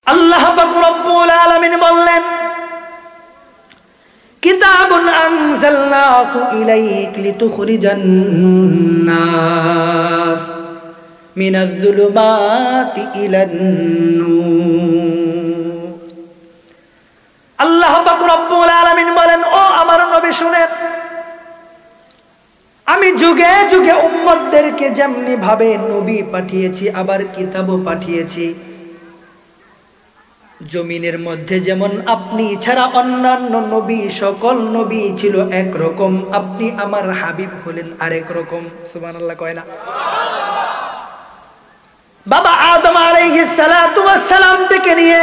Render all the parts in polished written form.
আল্লাহ পাক রব্বুল আলামিন বললেন, কিতাবুন আনজালনাহু ইলাইকা লিতুখরিজান নাস মিনাজ যুলুমাতি ইলান নূর। আল্লাহ পাক রব্বুল আলামিন বলেন, ও আমার নবী শুনেন, আমি যুগে যুগে উম্মতদেরকে যেমনি ভাবে নবী পাঠিয়েছি আবার কিতাবও পাঠিয়েছি। জমিনের মধ্যে যেমন আপনি ছাড়া অন্যান্য নবী, সকল নবী ছিল একরকম, আপনি আমার হাবিব হলেন আরেক রকম। সুবহানাল্লাহ কয় না? বাবা আদম আলাইহিস সালাতু ওয়াস সালাম থেকে নিয়ে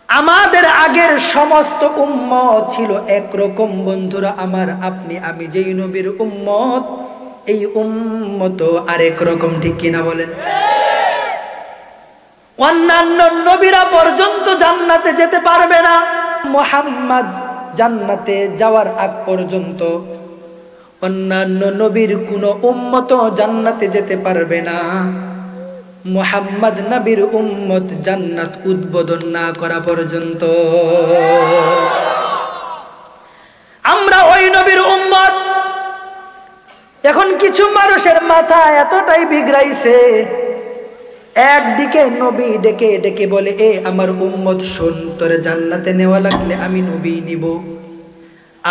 আমাদের আগের সমস্ত উম্মত ছিল একরকম। বন্ধুরা আমার, আপনি আমি যেই নবীর উম্মত, এই উম্মত আরেক রকম, ঠিক কিনা বলেন? অন্যান্য নবীরা পর্যন্ত জান্নাতে যেতে পারবে না। মুহাম্মদ জান্নাতে যাওয়ার আগ পর্যন্ত অন্যান্য নবীর কোন উম্মত জান্নাতে যেতে পারবে না, মুহাম্মদ নবীর উম্মত জান্নাত উদ্বোধন না করা পর্যন্ত। আমরা ওই নবীর উম্মত। এখন কিছু মানুষের মাথা এতটাই বিগড়াইছে, একদিকে নবী ডেকে ডেকে বলে, এ আমার উম্মত শোন, তোরে জান্নাতে নেওয়া লাগলে আমি নবী নিব,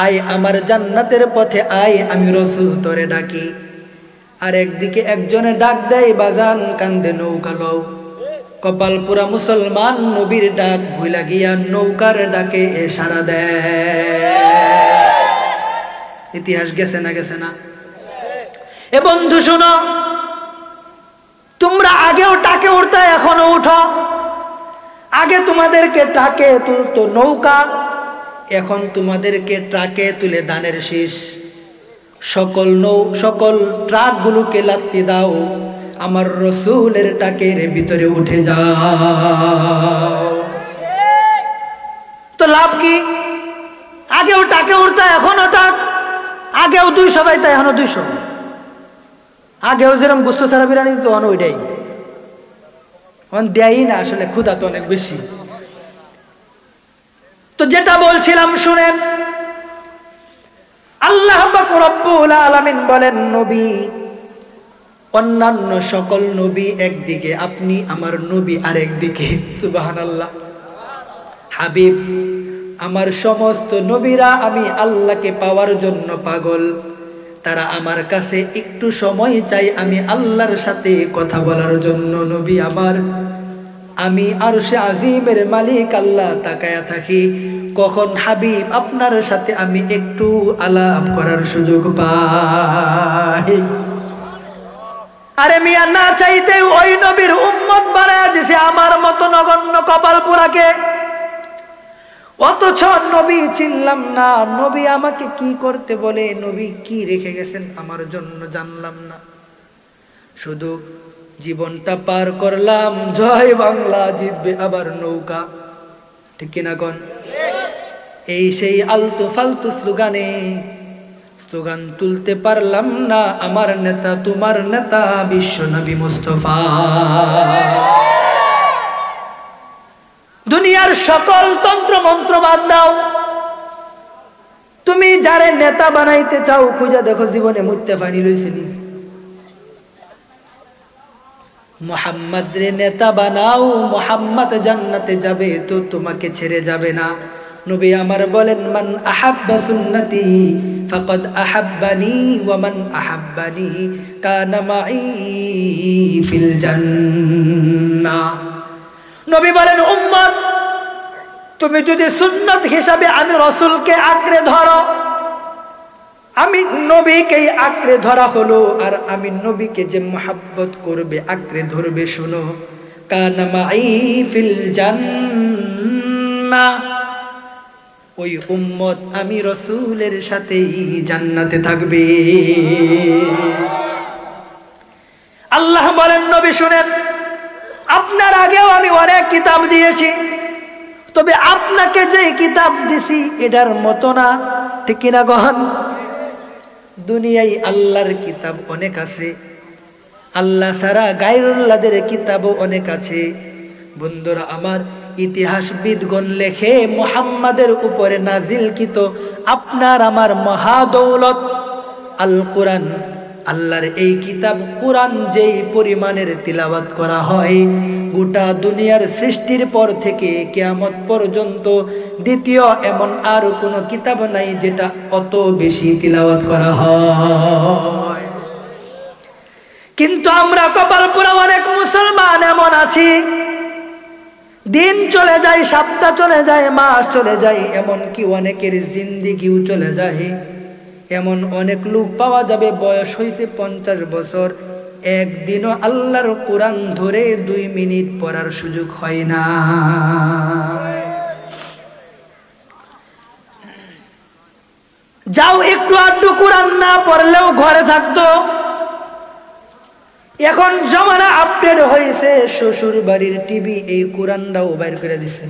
আয় আমার জান্নাতের পথে আয়, আমি রাসূল তোরে ডাকি। আর একদিকে একজনে ডাক দেয়, বাজান কান্দে নৌকা লও। কপাল পুরা মুসলমান নবীর ডাক ভুলা গিয়া নৌকার ডাকে সাড়া দেয়। ইতিহাস গেছে না গেছে না? এ বন্ধু শোনো, তোমরা আগেও টাকে উঠতে, এখনো উঠো। আগে তোমাদেরকে টাকে তুলতো নৌকা, এখন তোমাদেরকে ট্রাকে তুলে ধানের শীষ। সকল ট্রাক গুলোকে লাত্তি দাও, আমার রসুলের টাকের ভিতরে উঠে যাও। তো লাভ কি? আগেও টাকে উঠতে, এখনো টাক। আগেও 200 পাইতো, এখনো 200। আগেও যেরকম গুস্ত ছাড়া বিরিয়ানি দিত, ওইটাই দেয়ই না। আসলে ক্ষুধা তো অনেক বেশি। তো যেটা বলছিলাম শুনেন, আল্লাহ পাক রব্বুল আলামিন বলেন, নবী অন্যান্য সকল নবী একদিকে, আপনি আমার নবী আরেকদিকে। সুবহানাল্লাহ। হাবিব, আমার সমস্ত নবীরা আমি আল্লাহকে পাওয়ার জন্য পাগল। তারা আমার কাছে একটু সময় চাই আমি আল্লাহর সাথে কথা বলার জন্য। নবী আমার, আমি আরশে আজিমের মালিক আল্লাহ তাকায়া থাকি, কখন হাবিব আপনার সাথে আমি একটু আলাপ করার সুযোগ পাই। আরে মিয়া, না চাইতে ওই নবীর উম্মত বানায়া দিছে আমার মতো নগণ্য কপাল পুরাকে। অথচ নবী চিনলাম না, নবী আমাকে কি করতে বলে, নবী কি রেখে গেছেন আমার জন্য জানলাম না। শুধু জীবনটা পার করলাম, জয় বাংলা জিতবে আবার নৌকা, ঠিক কিনা কোন? এই সেই আলতু ফালতু স্লোগান তুলতে পারলাম না। আমার নেতা, তোমার নেতা বিশ্ব নবী মুস্তাফা। দুনিয়ার সকল তন্ত্র মন্ত্র বাদ দাও, তুমি যারে নেতা বানাইতে চাও খুঁজে দেখো জীবনে মুত্তে পানি লইছেনি। মুহাম্মদ রে নেতা বানাও, মুহাম্মদ জান্নাতে যাবে তো তোমাকে ছেড়ে যাবে না। নবী আমার বলেন, মান আহাব্বা সুন্নতি ফাকাদ আহাব্বানি ওয়া মান আহাব্বানি কানা মাই ফিল জান্নাহ। নবী বলেন, উম্মত তুমি যদি সুন্নত হিসাবে আমি রাসূলকে আঁকড়ে ধরো, আমি নবীকেই আঁকড়ে ধরা হলো, আর আমি নবীকে যে মহব্বত করবে, আঁকড়ে ধরবে, শোনো, কানা মাই ফিল জান্নাহ, ওই উম্মত আমি রাসূলের সাথেই জান্নাতে থাকবে। আল্লাহ বলেন, নবী শুনেন, আপনার আগেও আমি অনেক কিতাব দিয়েছি, তবে আপনাকে যে কিতাব দিছি এটার মতো না, ঠিক কিনা গহন? দুনিয়ায় আল্লাহর কিতাব অনেক আছে, আল্লাহ ছাড়া গায়রুল্লাহদের কিতাবও অনেক আছে। বন্ধুরা আমার, ইতিহাসবিদগণ লেখে মুহাম্মাদের উপরে নাজিলকৃত আপনার আমার মহাদৌলত আল কোরআন, আল্লাহর এই কিতাব কোরআন যেই পরিমাণের তিলাওয়াত করা হয়, গোটা দুনিয়ার সৃষ্টির পর থেকে কিয়ামত পর্যন্ত দ্বিতীয় এমন আর কোনো কিতাব নাই যেটা অত বেশি তিলাওয়াত করা হয়। কিন্তু আমরা কপাল পোড়া অনেক মুসলমান এমন আছি, দিন চলে যায়, সপ্তাহ চলে যায়, মাস চলে যায়, এমনকি অনেকের জিন্দেগিও চলে যায়। এমন অনেক লোক পাওয়া যাবে বয়স হয়েছে 50 বছর, একদিনও আল্লাহর কোরআন ধরে 2 মিনিট পড়ার সুযোগ হয় না। যাও একটু আধটু কোরআন না পড়লেও ঘরে থাকতো। এখন জমানা আপডেট হয়েছে, শ্বশুর বাড়ির টিভি এই কোরআনটাও বাইর করে দিছে,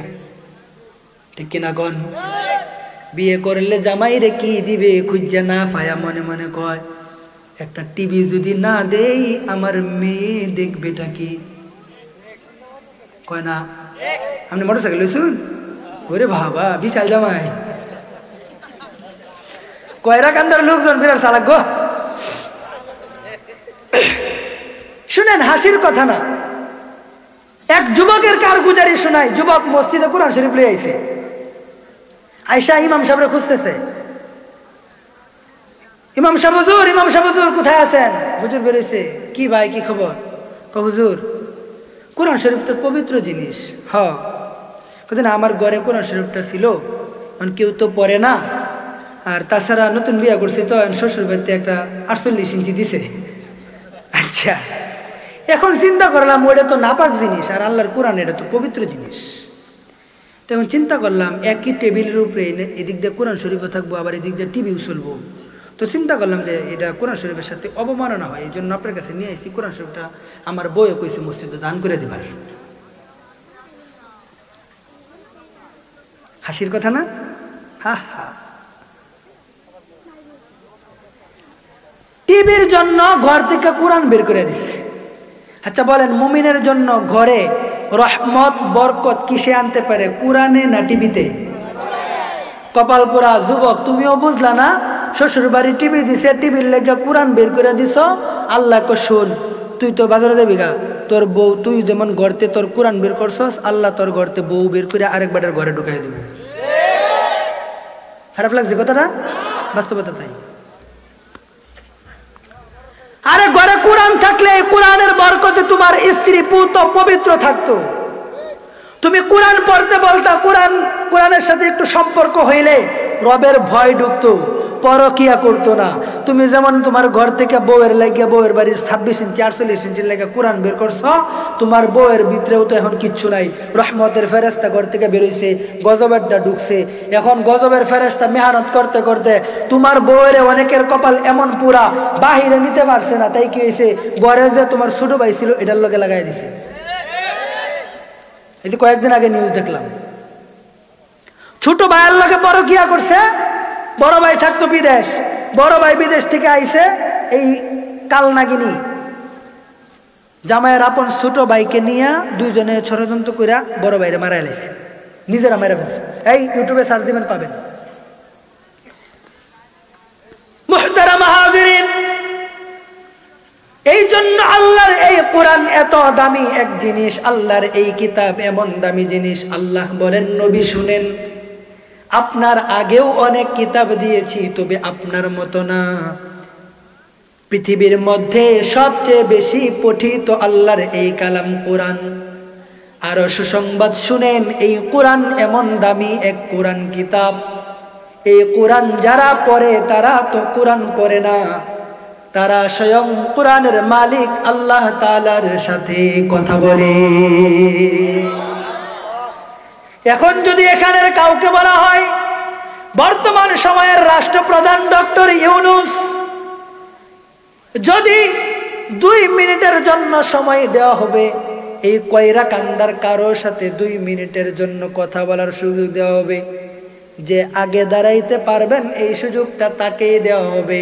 ঠিক কিনা কোন? বিয়ে করলে জামাই রে কি দিবে খুঁজে না পায়া মনে মনে কয়, একটা টিভি যদি না দেই আমার মেয়ে দেখবেটা কি, কয় না? আপনি মোটরসাইকেল লইছুন, ওরে বাবা বিশাল জামাই, কয়রা কান্দার লোকজন বিরাট চালাক গো। শুনেন, হাসির কথা না, এক যুবকের কারগুজারি শোনাই। যুবক মসজিদে কোরআন শরীফ লয়ে আইছে, আয়সা ইমাম সাহেবরে খুঁজতেছে। ইমাম সাহেব হুজুর, ইমাম সাহেব হুজুর কোথায় আছেন? হুজুর বেরোইছে। কি ভাই কি খবর? হুজুর কোরআন শরীফ তো পবিত্র জিনিস। কদিন আমার ঘরে কোরআন শরীফটা ছিল, এখন কেউ তো পড়ে না, আর তাছাড়া নতুন বিয়ে করছে তো শ্বশুর বাড়িতে একটা 48 ইঞ্চি দিছে। আচ্ছা, এখন চিন্তা করলাম ওটা তো নাপাক জিনিস, আর আল্লাহর কোরআন এটা তো পবিত্র জিনিস। তখন চিন্তা করলাম একই টেবিলের উপরে এদিক দিয়ে কোরআন শরীফও থাকবো, আবার এদিক দিয়ে টিভিও চলবো। তো চিন্তা করলাম যে এটা কোরআন শরীফের সাথে অবমাননা হয়, এই জন্য আপনার কাছে নিয়ে আসি। কোরআন শরীফটা আমার বইও কইছে মসজিদে দান করে দিবার। হাসির কথা না? হা হা। টিভির জন্য ঘর থেকে কোরআন বের করে দিচ্ছে। আচ্ছা বলেন, মুমিনের জন্য ঘরে রহমত বরকত কিসে আনতে পারে, কোরআনে না টিভিতে? কপাল পোড়া যুবক, তুমিও বুঝলা না, শ্বশুর বাড়ি টিভি দিছে, টিভির লেগে কোরআন বের করে দিছ। আল্লাহ কো শুন, তুই তো বাজারে যাবি গা, তোর বউ, তুই যেমন গড়তে তোর কোরআন বের করছস, আল্লাহ তোর গড়তে বউ বের করে আরেকবারের ঘরে ঢুকাই দিব। খারাপ লাগছে কথাটা? বাস্তবতা তাই। আরে ঘরে কোরআন থাকলে কোরআনের বরকতে তোমার স্ত্রী পুত পবিত্র থাকতো। তুমি কোরআন পড়তে বলতা, কোরআনের সাথে একটু সম্পর্ক হইলে রবের ভয় ঢুকতো, পরকিয়া করতো না। তুমি যেমন তোমার ঘর থেকে বউয়ের লাগিয়া, বউয়ের বাড়ির 26 ইঞ্চি 48 ইঞ্চির লেগে কোরআন বের করছ, তোমার বউয়ের ভিতরেও তো এখন কিচ্ছু নাই। রহমতের ফেরেস্তা ঘর থেকে বেরোইছে, গজবেরটা ঢুকছে। এখন গজবের ফেরেস্তা মেহনত করতে করতে তোমার বউয়ের অনেকের কপাল এমন পুরা বাহিরে নিতে পারছে না, তাই কি হয়েছে, ঘরে যে তোমার ছোট ভাই ছিল এটার লগে লাগাই দিছে। এই যে কয়েকদিন আগে নিউজ দেখলাম, ছোট ভাইয়ের লগে পরকিয়া করছে। বড় ভাই থাকতো বিদেশ, বড় ভাই বিদেশ থেকে আইছে, এই কালনাগিনী জামাইয়ের আপন ছোট ভাইকে নিয়ে দুইজনে ষড়যন্ত্র কইরা বড় ভাইরে মারাই লাইছে, নিজেরা মারা ফেলছে। এই ইউটিউবে সার্চ দিবেন পাবেন। মুহতারাম হাজিরিন, এই জন্য আল্লাহর এই কোরআন এত দামি এক জিনিস, আল্লাহর এই কিতাব এমন দামি জিনিস। আল্লাহ বলেন, নবী শুনেন, আপনার আগেও অনেক কিতাব দিয়েছি, তবে আপনার মতো না। পৃথিবীর মধ্যে সবচেয়ে বেশি পঠিত আল্লাহর এই কালাম কোরআন। আরো সুসংবাদ শুনেন, এই কোরআন এমন দামি এক কোরআন কিতাব, এই কোরআন যারা পড়ে তারা তো কোরআন পড়ে না, তারা স্বয়ং কোরআনের মালিক আল্লাহ তাআলার সাথে কথা বলে। এখন যদি এখানের কাউকে বলা হয়, বর্তমান সময়ের রাষ্ট্রপ্রধান ডক্টর ইউনূস, যদি 2 মিনিটের জন্য সময় দেওয়া হবে, এই কয়রা কান্দার কারোর সাথে 2 মিনিটের জন্য কথা বলার সুযোগ দেওয়া হবে, যে আগে দাঁড়াইতে পারবেন এই সুযোগটা তাকেই দেওয়া হবে।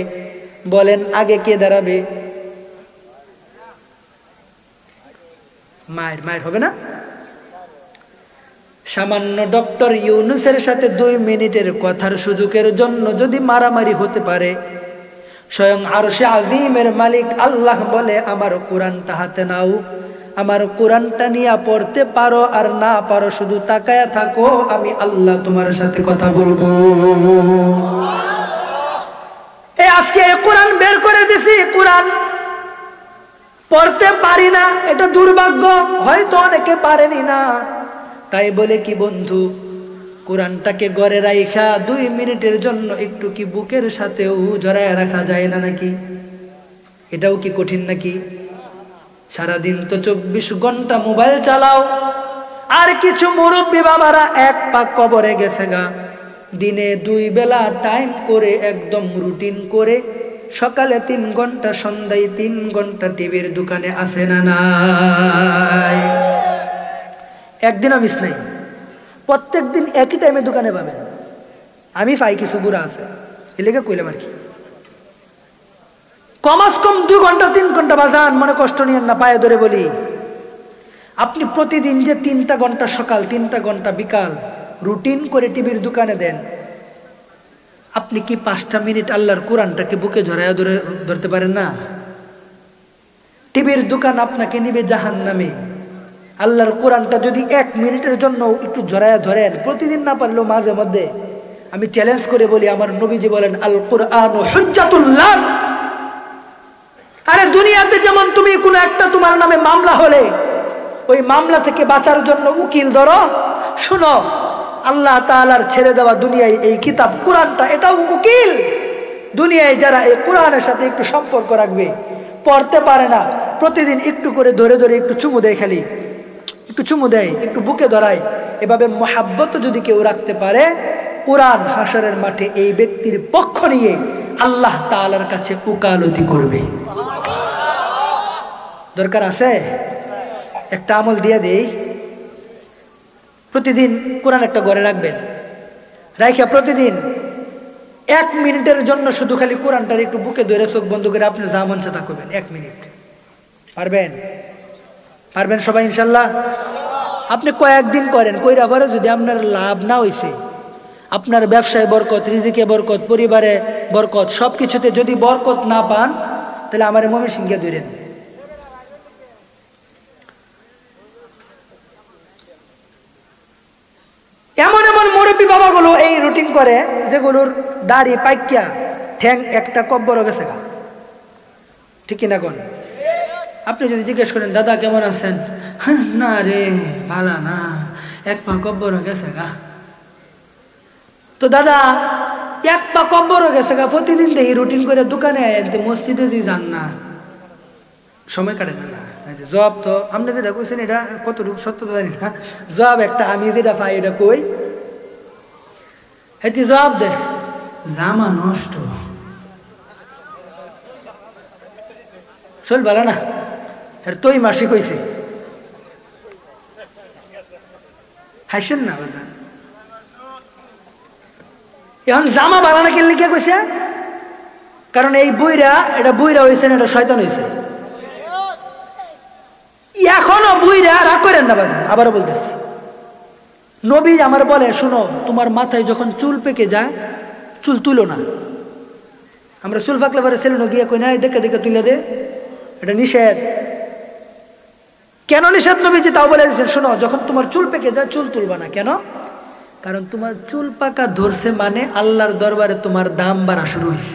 বলেন আগে কে দাঁড়াবে? মায়ের হবে না? সামান্য ডক্টর ইউনূসের সাথে 2 মিনিটের কথার সুযোগের জন্য যদি মারামারি হতে পারে, স্বয়ং আরশে আজিমের মালিক আল্লাহ বলে আমার কোরআনটা হাতে নাও, আমার কোরআনটা নিয়ে পড়তে পারো আর না পারো শুধু তাকায়া থাকো, আমি আল্লাহ তোমার সাথে কথা বলবো। এই আজকে কোরআন বের করে দিছি, কোরআন পড়তে পারি না, এটা দুর্ভাগ্য, হয়তো অনেকে পারেনি না। তাই বলে কি বন্ধু কোরআনটাকে ঘরে রাইখা 2 মিনিটের জন্য একটু কি বুকের সাথেও জড়ায় রাখা যায় না নাকি? এটাও কি কঠিন নাকি? সারাদিন তো 24 ঘন্টা মোবাইল চালাও, আর কিছু মুরব্বী বাবারা 1 পা কবরে গেছে গা, দিনে 2 বেলা টাইম করে একদম রুটিন করে সকালে 3 ঘন্টা, সন্ধ্যায় 3 ঘন্টা টিভির দোকানে আসে না নাই? একদিনও মিস নাই, প্রত্যেক দিন একই টাইমে দোকানে পাবেন। আমি পাই কিছু বুড়া আছে, এলাকা কইলাম আর কি, কমাস কম 2 ঘন্টা 3 ঘন্টা বাজান, মনে কষ্ট নিয়েন না, পায়ে ধরে বলি। আপনি প্রতিদিন যে 3টা ঘন্টা সকাল 3টা ঘন্টা বিকাল রুটিন করে টিভির দোকানে দেন, আপনি কি 5টা মিনিট আল্লাহর কোরআনটাকে বুকে জড়ায় ধরতে পারেন না? টিভির দোকান আপনাকে নিবে জাহান্নামে। আল্লাহর কোরআনটা যদি 1 মিনিটের জন্য একটু জড়ায় ধরেন, প্রতিদিন না পারলেও মাঝে মধ্যে, আমি চ্যালেঞ্জ করে বলি, আমার নবীজি বলেন আল কোরআন হুজ্জাতুল লাক। আরে দুনিয়াতে যেমন তুমি কোনো একটা তোমার নামে মামলা হলে ওই মামলা থেকে বাঁচার জন্য উকিল ধরো, শুনো আল্লাহ তাআলার ছেড়ে দেওয়া দুনিয়ায় এই কিতাব কোরআনটা, এটাও উকিল। দুনিয়ায় যারা এই কোরআনের সাথে একটু সম্পর্ক রাখবে, পড়তে পারে না, প্রতিদিন একটু করে ধরে ধরে একটু চুমু দেয়, খালি একটু চুমু দেয়, একটু বুকে ধরায়, এভাবে মহাব্বত যদি কেউ রাখতে পারে, কোরআন হাসরের মাঠে এই ব্যক্তির পক্ষ নিয়ে আল্লাহ তাআলার কাছে উকালতি করবে। দরকার আছে? একটা আমল দিয়ে দেই, প্রতিদিন কোরআন একটা ঘরে রাখবেন, রাইখা প্রতিদিন 1 মিনিটের জন্য শুধু খালি কোরআনটার একটু বুকে ধরে চোখ বন্ধ করে আপনি যা মন চায় তা করবেন। 1 মিনিট পারবেন? পারবেন সবাই ইনশাল্লাহ? আপনি কয়েকদিন করেন, কইরা পরে যদি আপনার লাভ না হইছে, আপনার ব্যবসায় বরকত, রিজিকে বরকত, পরিবারে বরকত, সবকিছুতে যদি বরকত না পান, তাহলে আমার ময়মনসিংহে ধরেন। এমন এমন মুরব্বী বাবাগুলো এই রুটিন করে যেগুলোর দাড়ি পাইকিয়া ঠ্যাং একটা কব্বর গেছে গা, ঠিক কিনা কোন? আপনি যদি জিজ্ঞেস করেন দাদা কেমন আছেন, না রে ভালো না, 1 পা কব্বর গেছে গা। তো দাদা 1 পা কব্বর গেছে গা, প্রতিদিন দেখি রুটিন করে দোকানে মসজিদে দিয়ে যান না, সময় কাটে না। জব তো আপনি যেটা কইছেন এটা কতটুকু সত্য জানি না, জব একটা আমি যেটা পাই এটা কই, এটি জব দে জামা নষ্ট, চল ভালো না, তুই মাসি কইছে, হাসেন না বাজার। এখন জামা ভালো না কিনলে কে কইছে? কারণ এই বুইরা, এটা বুইরা হয়েছে না, এটা শয়তান হয়েছে। এখনো বুইরা রাগ করেন না বাজান, আবারও বলতেছি, নবী আমার বলে শুনো, তোমার মাথায় যখন চুল পেকে যায় চুল তুলো না। আমরা চুল পাকলে পরে সেলুনে গিয়ে কই না দেখে দেখে তুলে দে, এটা নিষেধ। কেন নিষেধ নবীজি তাও বলে দিয়েছেন, শোনো যখন তোমার চুল পেকে যায় চুল তুলবা না। কেন? কারণ তোমার চুল পাকা ধরছে মানে আল্লাহর দরবারে তোমার দাম বাড়া শুরু হয়েছে।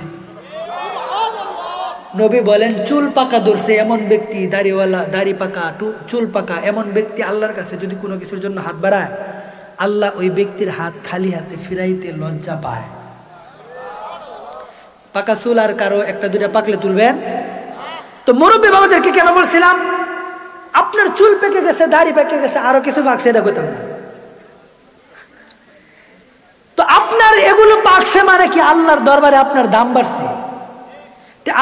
নবী বলেন চুল পাকা ধরছে এমন ব্যক্তি, দাড়িওয়ালা, দাড়ি পাকা, চুল পাকা এমন ব্যক্তি আল্লাহর কাছে যদি কোনো কিছুর জন্য হাত বাড়ায়, আল্লাহ ওই ব্যক্তির হাত খালি হাতে ফিরাইতে লজ্জা পায়। পাকা চুল আর কারো 1-2টা পাকলে তুলবেন? তো মুরব্বী বাবাদেরকে কেন বলছিলাম, আপনার চুল পেকে গেছে, দাড়ি পেকে গেছে, আরো কিছু পাকছে, এটা কইতাম না। তো আপনার এগুলো পাকছে মানে কি আল্লাহর দরবারে আপনার দাম বাড়ছে।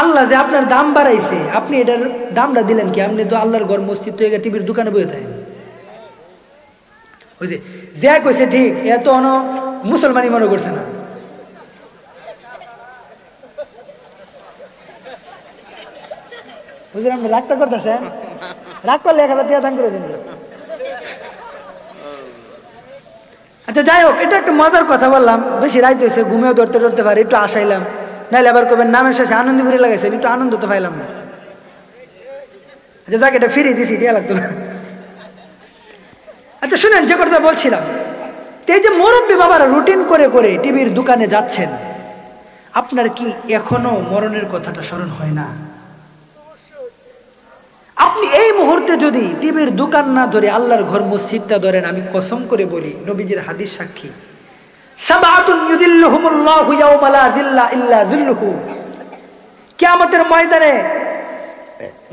আল্লাহ যে আপনার দাম বাড়াইছে, আপনি এটার দামটা দিলেন কি? আপনি তো আল্লাহর ঘর মসজিদ তো টিভির দোকানে বসে থাকেন। ওই যে কইছে ঠিক, এত মুসলমানই মনে করছে না। বুঝলেন? আপনি রাগটা করতেছেন, রাগ করলে 1000 টাকা দান করে দিন। আচ্ছা যাই হোক, এটা একটা মজার কথা বললাম, বেশি রাইত হয়েছে, ঘুমেও ধরতে ধরতে পারি, একটু আসাইলাম, নাইলে আবার করবেন নামের শেষে আনন্দপুরি লাগাইছেন, একটু আনন্দ তো পাইলাম না। আচ্ছা যাক, এটা ফিরিয়ে দিছি, দিয়া লাগতো না। আচ্ছা শুনেন, যে কথা বলছিলাম, এই যে মুরব্বী বাবারা রুটিন করে করে টিভির দোকানে যাচ্ছেন, আপনার কি এখনো মরণের কথাটা স্মরণ হয় না? আপনি এই মুহূর্তে যদি টিভির দোকান না ধরে আল্লাহর ঘর মসজিদটা ধরেন, আমি কসম করে বলি, নবীজির হাদিস সাক্ষী, সাবাতুন ইউযিল্লুহুমুল্লাহু ইয়াওমা লা যিল্লা ইল্লা যিল্লুহু, কিয়ামতের ময়দানে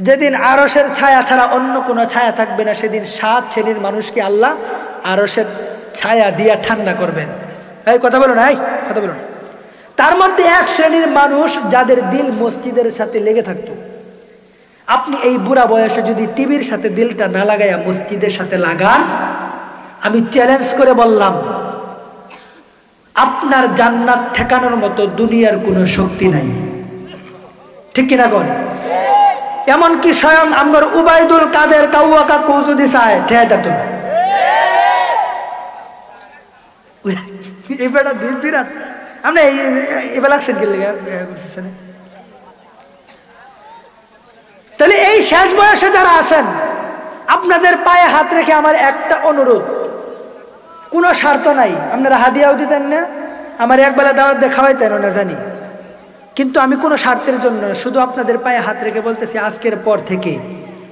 যেদিন আরশের ছায়া ছাড়া অন্য কোনো ছায়া থাকবে না, সেদিন 7 শ্রেণীর মানুষকে আল্লাহ আরশের ছায়া দিয়া ঠান্ডা করবেন। এই কথা বলুন, এই কথা বলুন। তার মধ্যে 1 শ্রেণীর মানুষ যাদের দিল মসজিদের সাথে লেগে থাকতো। আপনি এই বুড়া বয়সে যদি টিভির সাথে দিলটা না লাগাইয়া মসজিদের সাথে লাগান, আমি চ্যালেঞ্জ করে বললাম, আপনার জান্নাত ঠেকানোর মতো দুনিয়ার কোনো শক্তি নাই। ঠিক কিনা কোন? এমনকি স্বয়ং আমার উবাইদুল কাদের কাউয়া কাকু যদি চায় ঠেয়াইতার তো না। এই বেটা দুই বিরাট আপনি এবার লাগছেন কি পিছনে। তাহলে এই শেষ বয়সে যারা আছেন, আপনাদের পায়ে হাত রেখে আমার একটা অনুরোধ, কোনো স্বার্থ নাই, আপনারা হাদিয়াও দিতেন না, আমার একবেলা দাওয়াত দিয়ে খাওয়াইতেন না জানি, কিন্তু আমি কোনো স্বার্থের জন্য শুধু আপনাদের পায়ে হাত রেখে বলতেছি, আজকের পর থেকে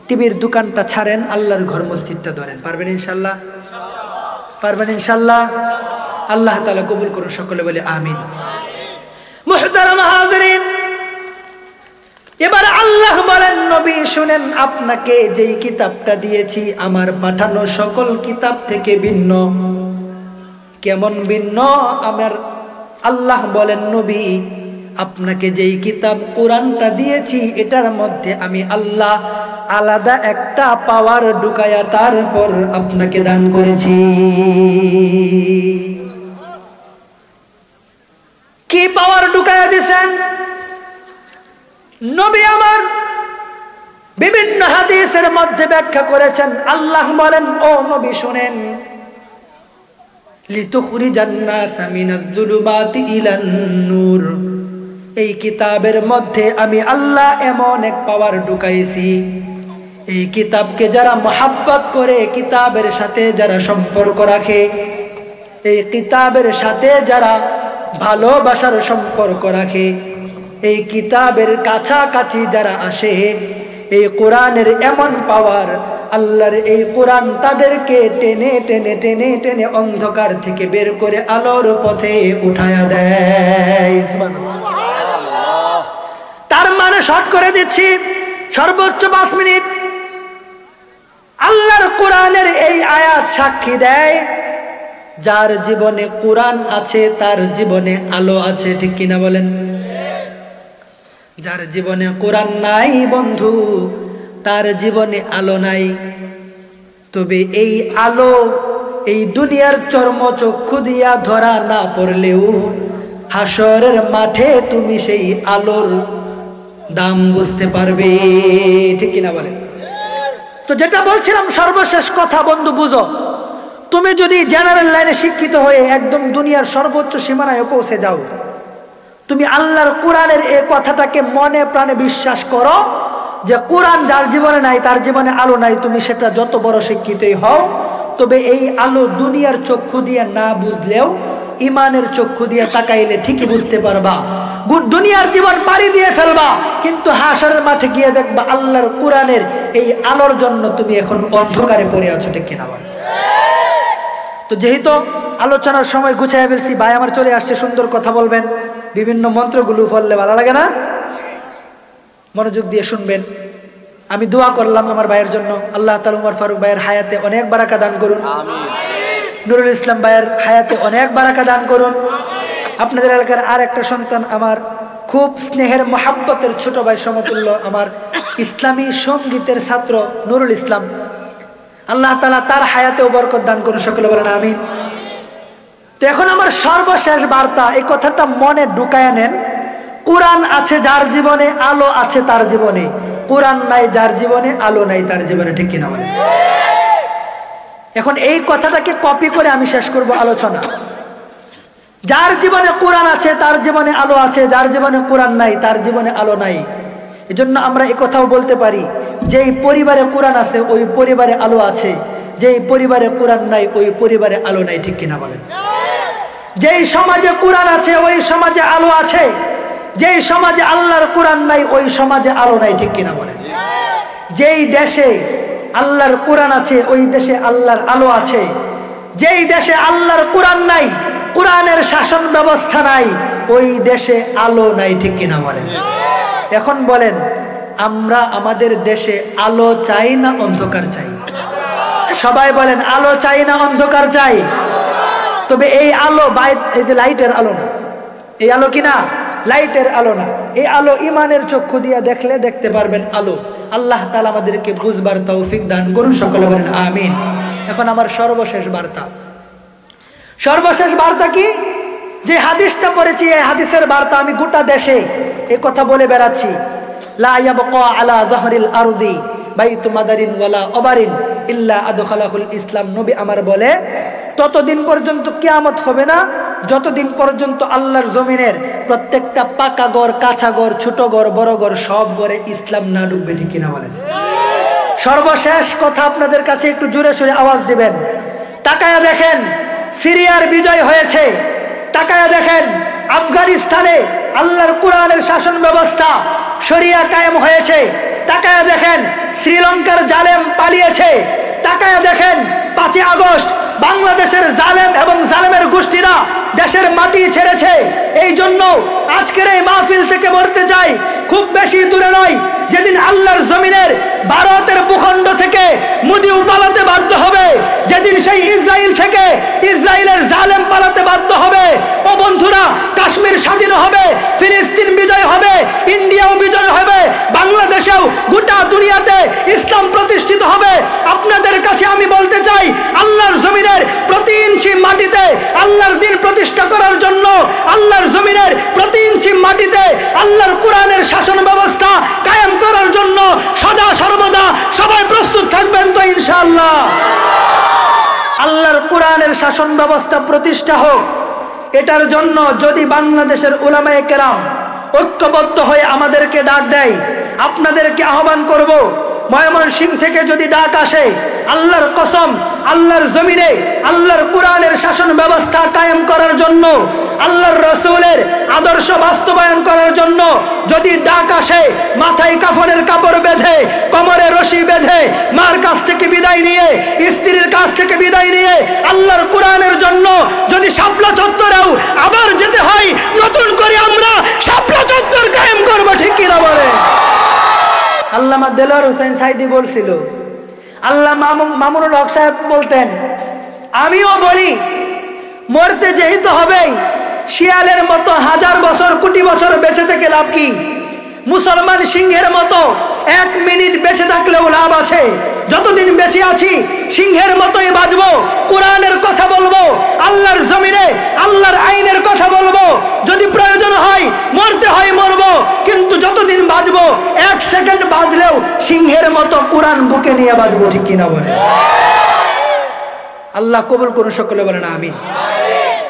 টিভির দোকানটা ছাড়েন, আল্লাহর ঘর মসজিদটা ধরেন। পারবেন ইনশাল্লাহ? পারবেন ইনশাল্লাহ? আল্লাহ তাআলা কবুল করুন, সকলে বলে আমিন। মুহতারাম হাজিরিন, এবার আল্লাহ বলেন, নবী শুনেন, আপনাকে যেই কিতাবটা দিয়েছি আমার পাঠানো সকল কিতাব থেকে ভিন্ন। কেমন ভিন্ন? আমার আল্লাহ বলেন, নবী আপনাকে যেই কিতাব কোরআনটা দিয়েছি, এটার মধ্যে আমি আল্লাহ আলাদা একটা পাওয়ার ঢুকায়া তারপর আপনাকে দান করেছি। কি পাওয়ার ঢুকায়া দিয়েছেন? নবী আমার বিভিন্ন হাদিসের মধ্যে ব্যাখ্যা করেছেন। আল্লাহ বলেন, ও নবী শুনেন, লিতুখরিজান নাসা মিনাজ যুলুমাতি ইলান নূর, এই কিতাবের মধ্যে আমি আল্লাহ এমন এক পাওয়ার ঢুকাইছি, এই কিতাবকে যারা মহাব্বত করে, কিতাবের সাথে যারা সম্পর্ক রাখে, এই কিতাবের সাথে যারা ভালোবাসার সম্পর্ক রাখে, এই কিতাবের কাছাকাছি যারা আসে, এই কোরআনের এমন পাওয়ার, আল্লাহর এই কোরআন তাদেরকে টেনে টেনে টেনে টেনে অন্ধকার থেকে বের করে আলোর পথে উঠায়া দেয়। তার মানে শর্ট করে দিচ্ছি, সর্বোচ্চ 5 মিনিট। আল্লাহর কোরআনের এই আয়াত সাক্ষী দেয়, যার জীবনে কোরআন আছে তার জীবনে আলো আছে। ঠিক কিনা বলেন? যার জীবনে কোরআন নাই বন্ধু, তার জীবনে আলো নাই। তবে এই আলো এই দুনিয়ার চর্মচক্ষু দিয়া ধরা না পড়লেও হাসরের মাঠে তুমি সেই আলোর দাম বুঝতে পারবে। ঠিক কিনা বলেন? তো যেটা বলছিলাম, সর্বশেষ কথা বন্ধু বুঝো, তুমি যদি জেনারেল লাইনে শিক্ষিত হয়ে একদম দুনিয়ার সর্বোচ্চ সীমানায় পৌঁছে যাও, তুমি আল্লাহর কোরআনের এই কথাটাকে মনে প্রাণে বিশ্বাস করো যে কোরআন যার জীবনে নাই তার জীবনে আলো নাই, তুমি সেটা যত বড় শিক্ষিতই হও, তবে এই আলো দুনিয়ার চক্ষু দিয়ে না বুঝলেও ইমানের চক্ষু দিয়ে তাকাইলে ঠিকই বুঝতে পারবা। দুনিয়ার জীবন পাড়ি দিয়ে ফেলবা, কিন্তু হাসরের মাঠে গিয়ে দেখবা আল্লাহর কোরআনের এই আলোর জন্য তুমি এখন অন্ধকারে পড়ে আছো। ঠিক কিনা বল? তো যেহেতু আলোচনার সময় গুছিয়ে ফেলছি, ভাই আমার চলে আসছে, সুন্দর কথা বলবেন, বিভিন্ন মন্ত্রগুলো পড়লে ভালো লাগে না? মনোযোগ দিয়ে শুনবেন। আমি দোয়া করলাম আমার ভাইয়ের জন্য, আল্লাহ তাআলা উমর ফারুক ভাইয়ের হায়াতে অনেক বারাকা দান করুন, নুরুল ইসলাম ভাইয়ের হায়াতে অনেক বারাকা দান করুন। আপনাদের এলাকার আর একটা সন্তান, আমার খুব স্নেহের মহাব্বতের ছোট ভাই সমতুল্য, আমার ইসলামী সঙ্গীতের ছাত্র নুরুল ইসলাম, আল্লাহ তাআলা তার হায়াতেও বরকত দান করুন, সকলে বলেন আমিন। তো এখন আমার সর্বশেষ বার্তা, এই কথাটা মনে ঢুকায় নেন, কোরআন আছে যার জীবনে আলো আছে তার জীবনে, কোরআন নাই যার জীবনে আলো নাই তার জীবনে। ঠিক কিনা বলেন? এখন এই কথাটাকে কপি করে আমি শেষ করব আলোচনা। যার জীবনে কোরআন আছে তার জীবনে আলো আছে, যার জীবনে কোরআন নাই তার জীবনে আলো নাই। এজন্য আমরা এই কথাও বলতে পারি, যেই পরিবারে কোরআন আছে ওই পরিবারে আলো আছে, যেই পরিবারে কোরআন নাই ওই পরিবারে আলো নাই। ঠিক কিনা বলেন? যেই সমাজে কোরআন আছে ওই সমাজে আলো আছে, যেই সমাজে আল্লাহর কোরআন নাই ওই সমাজে আলো নাই। ঠিক কিনা বলেন? যেই দেশে আল্লাহর কোরআন আছে ওই দেশে আল্লাহর আলো আছে, যেই দেশে আল্লাহর কোরআন নাই, কোরআনের শাসন ব্যবস্থা নাই, ওই দেশে আলো নাই। ঠিক কিনা বলেন? এখন বলেন, আমরা আমাদের দেশে আলো চাই না অন্ধকার চাই? সবাই বলেন, আলো চাই না অন্ধকার চাই? তবে এই আলো এই যে লাইটের আলো না, এই আলো কি না? লাইটের আলো না, এই আলো ইমানের চক্ষু দিয়ে দেখলে দেখতে পারবেন আলো। আল্লাহ তাআলা আমাদেরকে বুঝবার তৌফিক দান করুন, সকলে বলেন আমিন। এখন আমার সর্বশেষ বার্তা কি? যে হাদিসটা পড়েছি এই হাদিসের বার্তা আমি গোটা দেশে এই কথা বলে বেড়াচ্ছি। লা ইয়াবকা আলা যাহরিল আরদি বাইতু মাদারিন ওয়ালা আবারিন ইল্লা আদখালাহুল ইসলাম। নবী আমার বলে, ততদিন পর্যন্ত কিয়ামত হবে না যতদিন পর্যন্ত আল্লাহর জমিনের প্রত্যেকটা পাকা ঘর, কাঁচা ঘর, ছোট ঘর, বড় ঘর, সব ঘরে ইসলাম না ঢুকবে। ঠিক কিনা বলেন? সর্বশেষ কথা আপনাদের কাছে একটু জোরে সোরে আওয়াজ দিবেন। তাকায়া দেখেন সিরিয়ার বিজয় হয়েছে, তাকায়া দেখেন আফগানিস্তানে আল্লাহর কোরআনের শাসন ব্যবস্থা শরিয়া কায়েম হয়েছে, তাকায়া দেখেন শ্রীলঙ্কার জালেম পালিয়েছে, তাকায়া দেখেন 5 আগস্ট বাংলাদেশের জালেম এবং জালেমের গোষ্ঠীরা দেশের মাটি ছেড়েছে। এই জন্য আজকের এই মাহফিল থেকে বলতে চাই, খুব বেশি দূরে নয়, যেদিন আল্লাহর জমিনের ভারতের ভূখণ্ড থেকে মুদিউ পালাতে বাধ্য হবে, যেদিন সেই ইসরায়েল থেকে ইসরায়েলের জালেম পালাতে বাধ্য হবে, ও বন্ধুরা, কাশ্মীর স্বাধীন হবে, ফিলিস্তিন বিজয় হবে, ইন্ডিয়াও বিজয় হবে, বাংলাদেশেও গোটা দুনিয়াতে ইসলাম প্রতিষ্ঠিত হবে। আপনাদের কাছে আমি বলতে চাই, আল্লাহর জমিনের প্রতি ইঞ্চি মাটিতে আল্লাহর দ্বীন প্রতিষ্ঠা করার জন্য, আল্লাহর জমিনের প্রতি ইঞ্চি মাটিতে আল্লাহর কোরআনের শাসন ব্যবস্থা কায়েম করার জন্য সদা সর্বদা সবাই প্রস্তুত থাকবেন তো ইনশাআল্লাহ? আল্লাহর কোরআনের শাসন ব্যবস্থা প্রতিষ্ঠা হোক, এটার জন্য যদি বাংলাদেশের উলামায়ে কেরাম ঐক্যবদ্ধ হয়ে আমাদেরকে ডাক দেয়, আপনাদেরকে আহ্বান করব, ময়মনসিংহ থেকে যদি ডাক আসে, আল্লাহর কসম, আল্লাহর জমিনে আল্লাহর কোরআনের শাসন ব্যবস্থা কায়েম করার জন্য, আল্লাহর রাসূলের আদর্শ বাস্তবায়ন করার জন্য যদি ডাক আসে, মাথায় কাফনের কাপড় বেঁধে, কোমরে রশি বেঁধে, মার কাছ থেকে বিদায় নিয়ে, স্ত্রীর কাছ থেকে বিদায় নিয়ে আল্লাহর কোরআনের জন্য যদি শাপলা চত্বরেও আবার যেতে হয়, নতুন করে আমরা শাপলা চত্বর কায়েম করব। ঠিক কিনা বলে? আল্লামা দেলোয়ার হোসেন সাইদি বলছিল, আল্লামা মামুনুল হক সাহেব বলতেন, আমিও বলি, মরতে যেহেতু হবেই, শিয়ালের মতো 1000 বছর, কোটি বছর বেঁচে থেকে লাভ কি? মুসলমান সিংহের মতো 1 মিনিট বেঁচে থাকলেও লাভ আছে। যতদিন বেঁচে আছি সিংহের মতোই বাঁচবো, কোরআনের কথা বলবো, আল্লাহর জমিনে আল্লাহর আইনের কথা বলবো, যদি প্রয়োজন হয় মরতে হয় মরবো, কিন্তু যতদিন বাঁচবো 1 সেকেন্ড বাঁচলেও সিংহের মতো কোরআন বুকে নিয়ে বাঁচবো। ঠিক কিনা বলে? আল্লাহ কবুল করুন, সকলে বলেন আমিন।